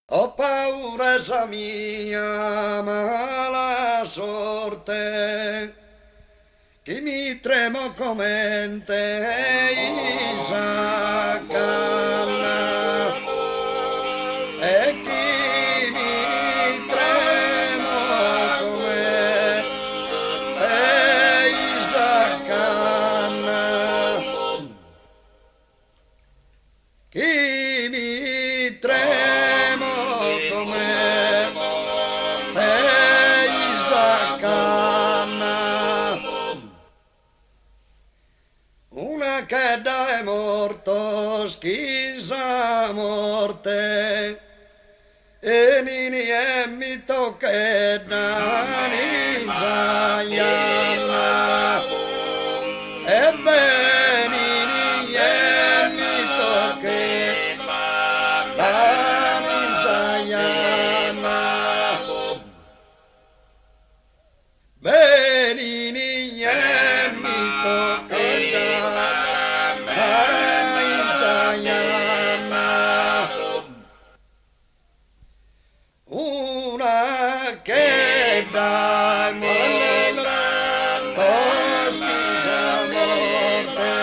Ho paura sa mia mala sorte, chi mi tremo come te Isaccanna, e chi mi tremo come te Isaccanna, chi mi tremo come te Isaccanna, una che da è morto schisa morte, e nini e mi tocca da Isaianna, e benini e mi tocca da Isaianna, benini e mi tocca da Isaianna, una che da morto schisa morte,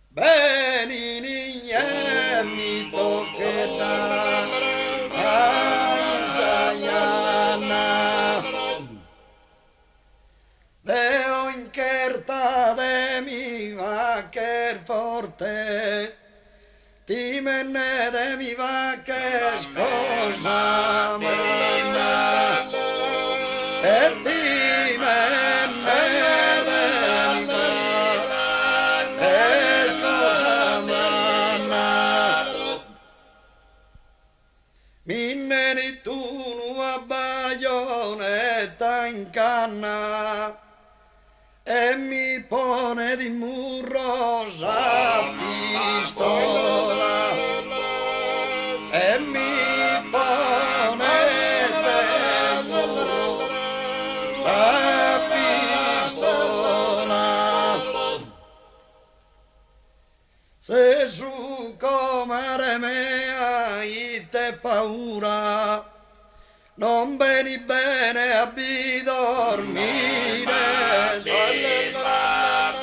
benini e mi tocca da Isaianna, deo incherta de mi va che forte, ti menne de mi va che scosa manna, e ti menne de mi va che scosa manna, minneni tu a baionetta in canna, e mi pone di murro sa pistola, e mi pone di murro sa pistola, se su comare mea ite paura, non veni bene abbi dormire sola,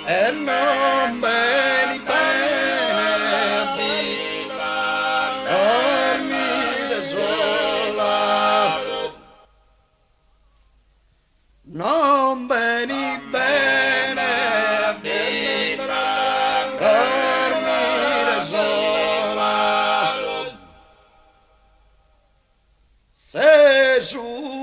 e non veni bene abbi dormire sola, non veni bene abbi dormire sola, se su